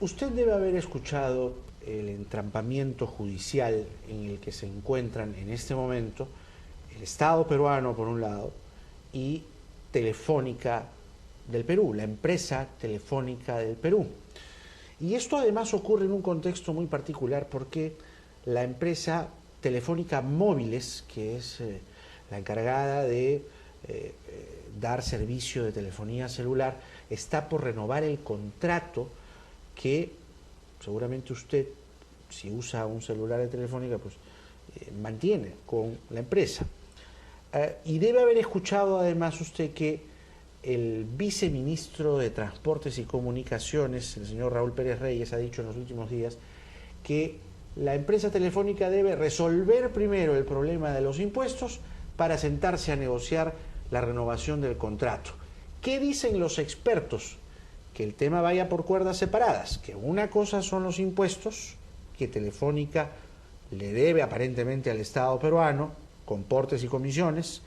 Usted debe haber escuchado el entrampamiento judicial en el que se encuentran en este momento el Estado peruano, por un lado, y Telefónica del Perú, la empresa Telefónica del Perú. Y esto además ocurre en un contexto muy particular porque la empresa Telefónica Móviles, que es la encargada de dar servicio de telefonía celular, está por renovar el contrato que seguramente usted, si usa un celular de Telefónica, pues mantiene con la empresa. Y debe haber escuchado además usted que el viceministro de Transportes y Comunicaciones, el señor Raúl Pérez Reyes, ha dicho en los últimos días que la empresa telefónica debe resolver primero el problema de los impuestos para sentarse a negociar la renovación del contrato. ¿Qué dicen los expertos? Que el tema vaya por cuerdas separadas, que una cosa son los impuestos que Telefónica le debe aparentemente al Estado peruano, con portes y comisiones,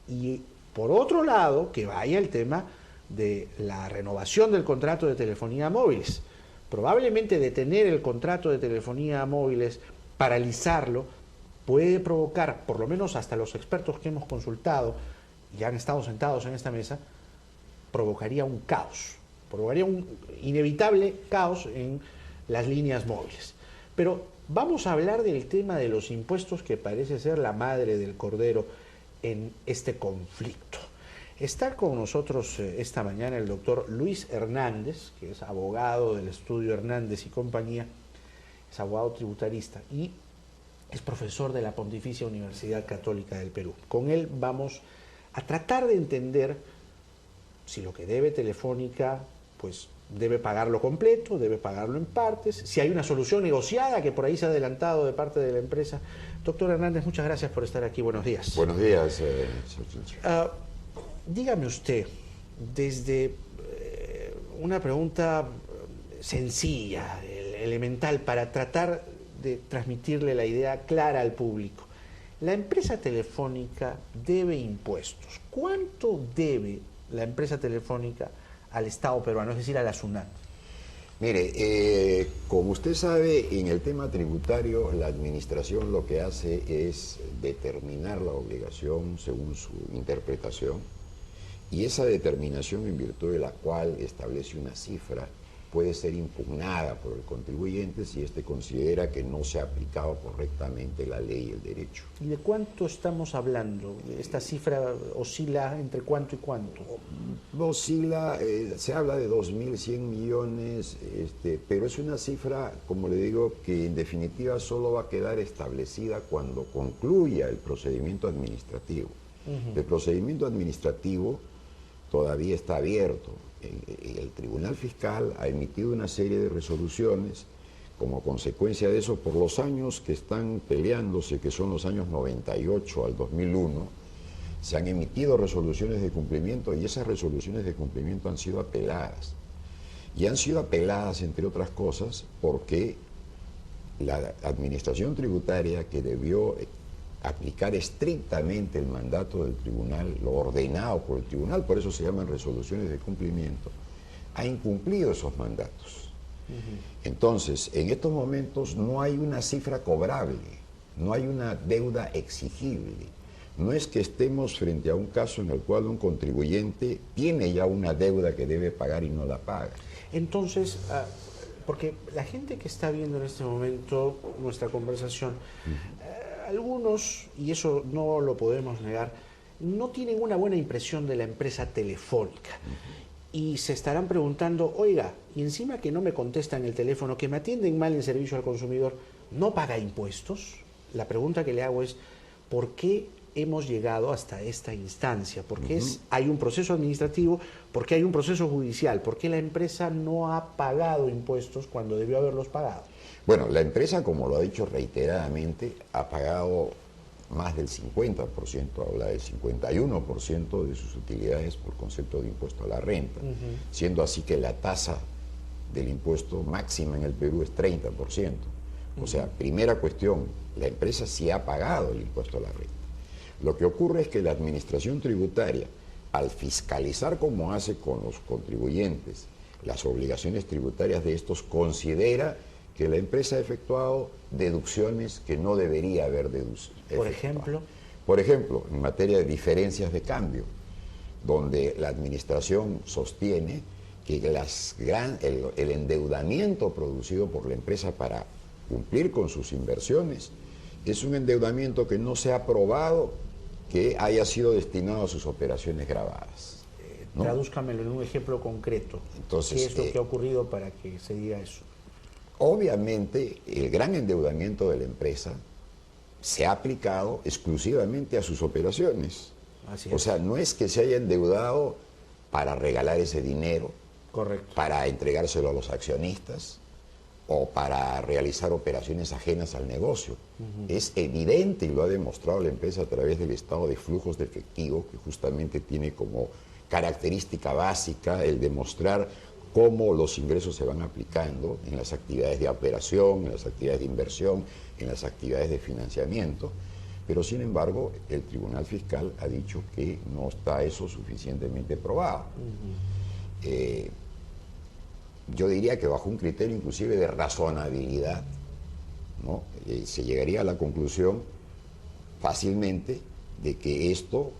y por otro lado, que vaya el tema de la renovación del contrato de telefonía móviles. Probablemente detener el contrato de telefonía móviles, paralizarlo, puede provocar, por lo menos hasta los expertos que hemos consultado y han estado sentados en esta mesa, provocaría un caos, provocaría un inevitable caos en las líneas móviles. Pero vamos a hablar del tema de los impuestos, que parece ser la madre del cordero en este conflicto. Está con nosotros esta mañana el doctor Luis Hernández, que es abogado del estudio Hernández y compañía, es abogado tributarista y es profesor de la Pontificia Universidad Católica del Perú. Con él vamos a tratar de entender si lo que debe Telefónica, pues debe pagarlo completo, debe pagarlo en partes, si hay una solución negociada que por ahí se ha adelantado de parte de la empresa. Doctor Hernández, muchas gracias por estar aquí. Buenos días. Buenos días, dígame usted, desde una pregunta sencilla, elemental, para tratar de transmitirle la idea clara al público. La empresa telefónica debe impuestos. ¿Cuánto debe la empresa telefónica al Estado peruano, es decir, a la SUNAT? Mire, como usted sabe, en el tema tributario, la administración lo que hace es determinar la obligación según su interpretación, y esa determinación, en virtud de la cual establece una cifra, puede ser impugnada por el contribuyente si éste considera que no se ha aplicado correctamente la ley y el derecho. ¿Y de cuánto estamos hablando? ¿Esta cifra oscila entre cuánto y cuánto? Oscila, se habla de 2.100 millones, pero es una cifra, como le digo, que en definitiva solo va a quedar establecida cuando concluya el procedimiento administrativo. El procedimiento administrativo todavía está abierto. El Tribunal Fiscal ha emitido una serie de resoluciones como consecuencia de eso por los años que están peleándose, que son los años 98 al 2001. Se han emitido resoluciones de cumplimiento y esas resoluciones de cumplimiento han sido apeladas. Y han sido apeladas, entre otras cosas, porque la administración tributaria, que debió aplicar estrictamente el mandato del tribunal, lo ordenado por el tribunal, por eso se llaman resoluciones de cumplimiento, ha incumplido esos mandatos. Entonces, en estos momentos no hay una cifra cobrable, no hay una deuda exigible. No es que estemos frente a un caso en el cual un contribuyente tiene ya una deuda que debe pagar y no la paga. Entonces, porque la gente que está viendo en este momento nuestra conversación, algunos, y eso no lo podemos negar, no tienen una buena impresión de la empresa telefónica. Y se estarán preguntando, oiga, y encima que no me contestan el teléfono, que me atienden mal en servicio al consumidor, ¿no paga impuestos? La pregunta que le hago es, ¿por qué hemos llegado hasta esta instancia? ¿Por qué hay un proceso administrativo? ¿Por qué hay un proceso judicial? ¿Por qué la empresa no ha pagado impuestos cuando debió haberlos pagado? Bueno, la empresa, como lo ha dicho reiteradamente, ha pagado más del 50%, habla del 51% de sus utilidades por concepto de impuesto a la renta, siendo así que la tasa del impuesto máxima en el Perú es 30%. O sea, primera cuestión, la empresa sí ha pagado el impuesto a la renta. Lo que ocurre es que la administración tributaria, al fiscalizar como hace con los contribuyentes las obligaciones tributarias de estos, considera que la empresa ha efectuado deducciones que no debería haber Por ejemplo, Por ejemplo, en materia de diferencias de cambio, donde la administración sostiene que el endeudamiento producido por la empresa para cumplir con sus inversiones es un endeudamiento que no se ha probado que haya sido destinado a sus operaciones grabadas, ¿no? Tradúzcamelo en un ejemplo concreto. Entonces, ¿qué es lo que ha ocurrido para que se diga eso? Obviamente, el gran endeudamiento de la empresa se ha aplicado exclusivamente a sus operaciones. Así es. O sea, no es que se haya endeudado para regalar ese dinero, Correcto. para entregárselo a los accionistas o para realizar operaciones ajenas al negocio. Es evidente, y lo ha demostrado la empresa a través del estado de flujos de efectivo, que justamente tiene como característica básica el demostrar cómo los ingresos se van aplicando en las actividades de operación, en las actividades de inversión, en las actividades de financiamiento. Pero sin embargo, el Tribunal Fiscal ha dicho que no está eso suficientemente probado. Yo diría que bajo un criterio inclusive de razonabilidad, ¿no? Se llegaría a la conclusión fácilmente de que esto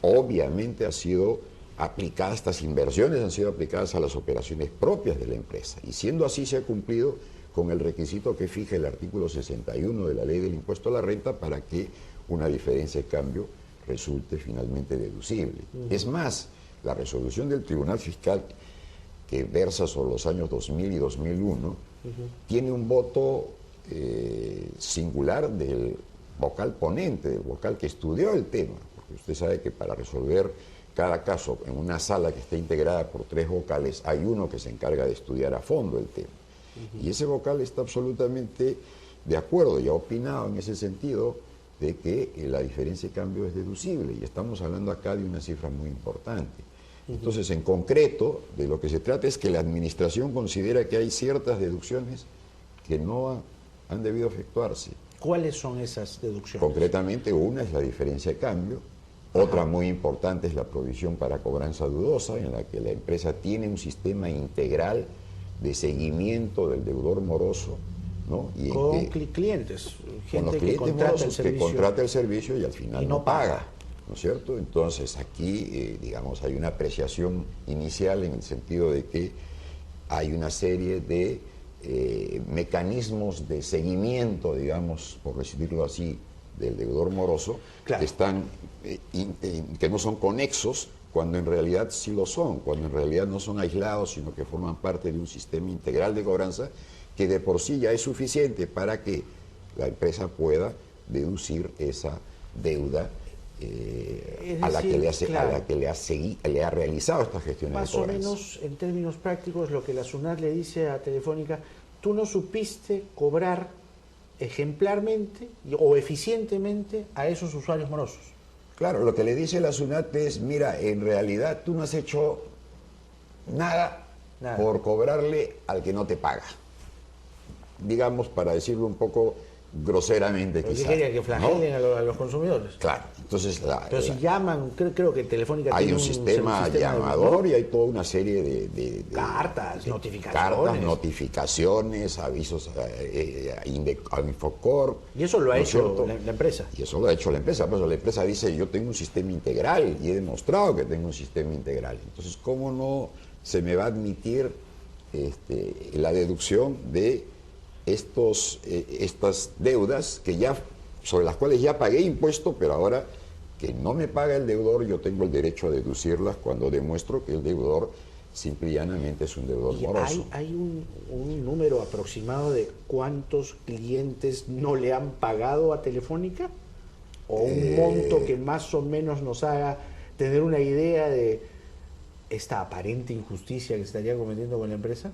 obviamente ha sido aplicada, estas inversiones han sido aplicadas a las operaciones propias de la empresa, y siendo así se ha cumplido con el requisito que fija el artículo 61 de la Ley del Impuesto a la Renta para que una diferencia de cambio resulte finalmente deducible. Es más, la resolución del Tribunal Fiscal, que versa sobre los años 2000 y 2001, tiene un voto singular del vocal ponente, del vocal que estudió el tema, porque usted sabe que para resolver cada caso en una sala que está integrada por 3 vocales, hay uno que se encarga de estudiar a fondo el tema. Y ese vocal está absolutamente de acuerdo y ha opinado en ese sentido de que la diferencia de cambio es deducible, y estamos hablando acá de una cifra muy importante. Entonces, en concreto, de lo que se trata es que la administración considera que hay ciertas deducciones que no han debido efectuarse. ¿Cuáles son esas deducciones? Concretamente, una es la diferencia de cambio, otra muy importante es la provisión para cobranza dudosa, en la que la empresa tiene un sistema integral de seguimiento del deudor moroso, ¿no? Y con clientes, con los gente clientes que contrata morosos el servicio. que contrata el servicio y al final y no paga. ¿No es cierto? Entonces aquí, digamos, hay una apreciación inicial en el sentido de que hay una serie de mecanismos de seguimiento, digamos, por decirlo así, del deudor moroso, Claro. que están, que no son conexos, cuando en realidad sí lo son, cuando en realidad no son aislados, sino que forman parte de un sistema integral de cobranza que de por sí ya es suficiente para que la empresa pueda deducir esa deuda a la que le ha realizado estas gestiones Más de o cobranza. menos, en términos prácticos, lo que la SUNAT le dice a Telefónica: tú no supiste cobrar ejemplarmente o eficientemente a esos usuarios morosos. Claro, lo que le dice la SUNAT es: mira, en realidad tú no has hecho nada por cobrarle al que no te paga. Digamos, para decirlo un poco groseramente, ¿Pero qué quizá, quería? ¿Que flagelen ¿no? a los consumidores? Claro, entonces Pero si llaman, creo que Telefónica hay tiene un sistema llamador y hay toda una serie de cartas, notificaciones. Notificaciones, avisos a Infocorp. Y eso lo ha ¿no es hecho cierto? la empresa. Y eso lo ha hecho la empresa. Por eso la empresa dice: yo tengo un sistema integral y he demostrado que tengo un sistema integral. Entonces, ¿cómo no se me va a admitir la deducción de estas deudas que ya, sobre las cuales ya pagué impuesto, pero ahora que no me paga el deudor, yo tengo el derecho a deducirlas cuando demuestro que el deudor simple y llanamente es un deudor moroso? ¿Hay un número aproximado de cuántos clientes no le han pagado a Telefónica? ¿O un monto que más o menos nos haga tener una idea de esta aparente injusticia que se estaría cometiendo con la empresa?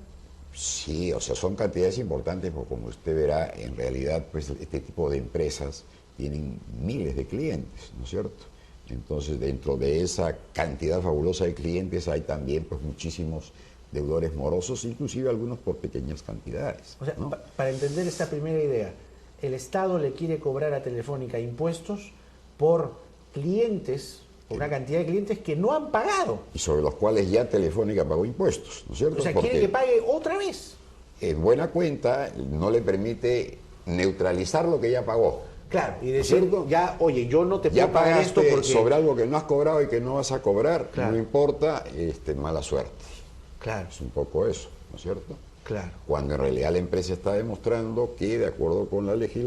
Sí, o sea, son cantidades importantes, porque como usted verá, en realidad, pues este tipo de empresas tienen miles de clientes, ¿no es cierto? Entonces, dentro de esa cantidad fabulosa de clientes hay también, pues, muchísimos deudores morosos, inclusive algunos por pequeñas cantidades, O sea, ¿no? para entender esta primera idea, el Estado le quiere cobrar a Telefónica impuestos por clientes por una cantidad de clientes que no han pagado. Y sobre los cuales ya Telefónica pagó impuestos, ¿no es cierto? O sea, Porque quiere que pague otra vez. en buena cuenta no le permite neutralizar lo que ya pagó. Claro, y decir, ¿Cierto? ya, oye, yo no te Ya puedo pagar esto pagaste porque... sobre algo que no has cobrado y que no vas a cobrar, Claro. no importa, mala suerte. Claro, Es un poco eso, ¿no es cierto? claro. Cuando en realidad la empresa está demostrando que, de acuerdo con la legislación,